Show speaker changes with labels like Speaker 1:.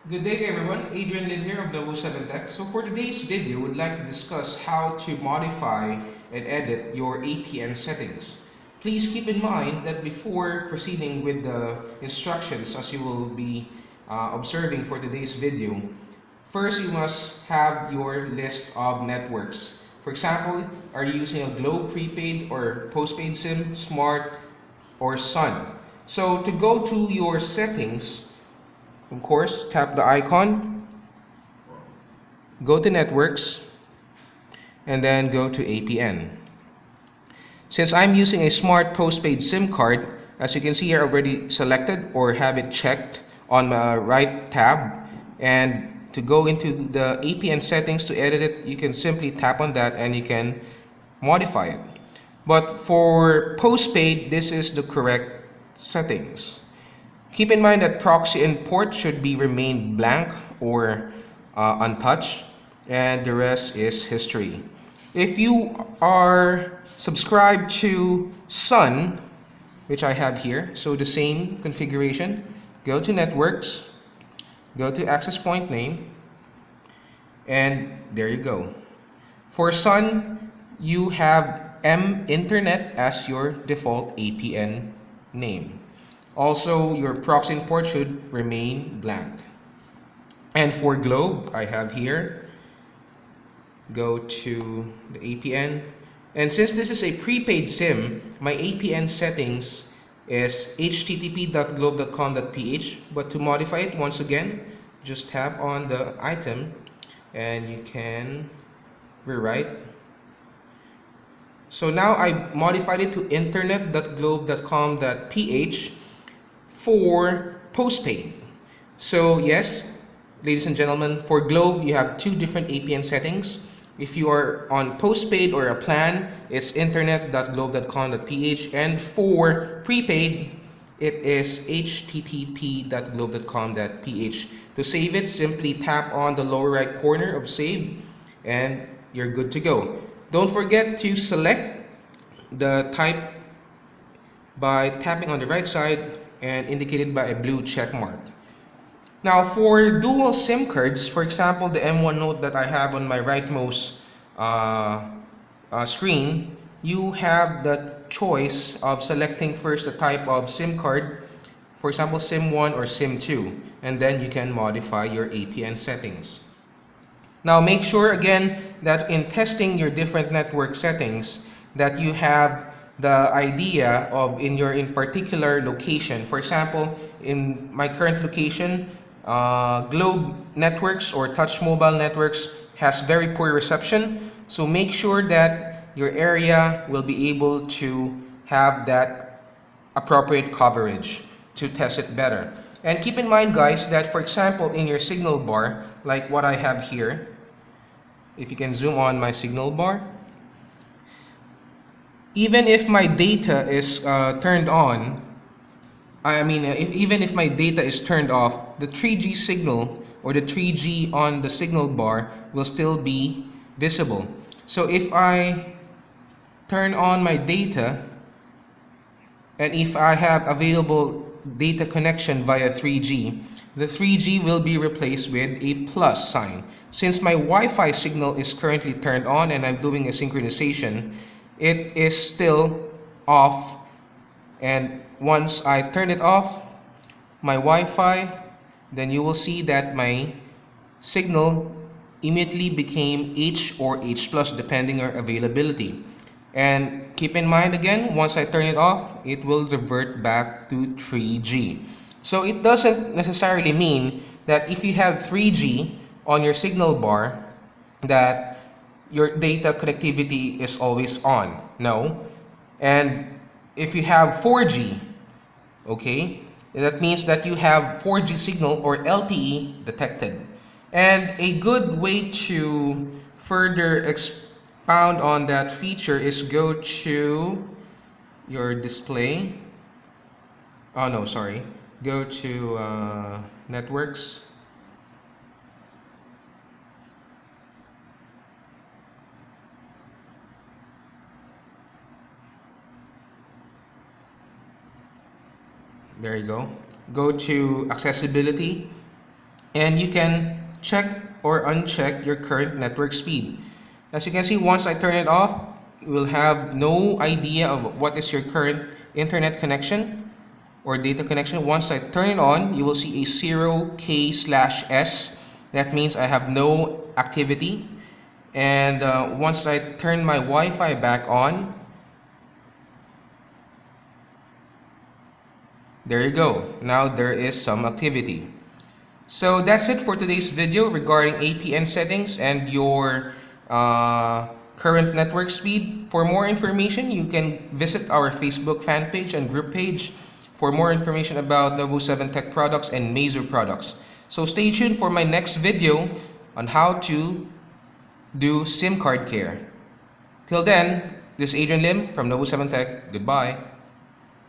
Speaker 1: Good day everyone, Adrian Lin here of Novo 7 Tech. So for today's video, we'd like to discuss how to modify and edit your APN settings. Please keep in mind that before proceeding with the instructions as you will be observing for today's video, first you must have your list of networks. For example, are you using a Globe prepaid or postpaid SIM, Smart, or Sun? So to go to your settings, of course, tap the icon, go to Networks, and then go to APN. Since I'm using a smart postpaid SIM card, as you can see here, already selected or have it checked on my right tab. And to go into the APN settings to edit it, you can simply tap on that and you can modify it. But for postpaid, this is the correct settings. Keep in mind that proxy and port should be remain blank or untouched, and the rest is history. If you are subscribed to Sun, which I have here, so the same configuration, go to Networks, go to Access Point Name, and there you go. For Sun, you have M Internet as your default APN name. Also, your proxy and port should remain blank. And for Globe, I have here, go to the APN. And since this is a prepaid SIM, my APN settings is http://globe.com.ph. But to modify it, once again, just tap on the item and you can rewrite. So now I modified it to internet.globe.com.ph for postpaid. So yes, ladies and gentlemen, for Globe you have two different APN settings. If you are on postpaid or a plan, it's internet.globe.com.ph, and for prepaid, it is http://globe.com.ph. To save it, simply tap on the lower right corner of save and you're good to go. Don't forget to select the type by tapping on the right side and indicated by a blue check mark. Now for dual SIM cards, for example the M1 Note that I have on my rightmost screen, you have the choice of selecting first the type of SIM card, for example SIM 1 or SIM 2, and then you can modify your APN settings. Now make sure again that in testing your different network settings that you have the idea of in particular location. For example, in my current location, Globe networks or Touch Mobile networks has very poor reception. So make sure that your area will be able to have that appropriate coverage to test it better. And keep in mind guys that for example in your signal bar, like what I have here, if you can zoom on my signal bar, even if my data is turned on, even if my data is turned off, the 3G signal or the 3G on the signal bar will still be visible. So if I turn on my data and if I have available data connection via 3G, the 3G will be replaced with a plus sign. Since my Wi-Fi signal is currently turned on and I'm doing a synchronization, it is still off, and once I turn it off, my Wi-Fi, then you will see that my signal immediately became H or H plus depending on availability. And keep in mind again, once I turn it off, it will revert back to 3G. So it doesn't necessarily mean that if you have 3G on your signal bar that your data connectivity is always on. No. And if you have 4G, okay, that means that you have 4G signal or LTE detected. And a good way to further expound on that feature is go to your display. Oh no, sorry. Go to networks. There you go. Go to accessibility and you can check or uncheck your current network speed. As you can see, once I turn it off, you will have no idea of what is your current internet connection or data connection. Once I turn it on, you will see a 0K/S. That means I have no activity. And once I turn my Wi-Fi back on, there you go. Now there is some activity. So that's it for today's video regarding APN settings and your current network speed. For more information, you can visit our Facebook fan page and group page for more information about Nobu 7 Tech products and Meizu products. So stay tuned for my next video on how to do SIM card care. Till then, this is Adrian Lim from Nobu 7 Tech. Goodbye.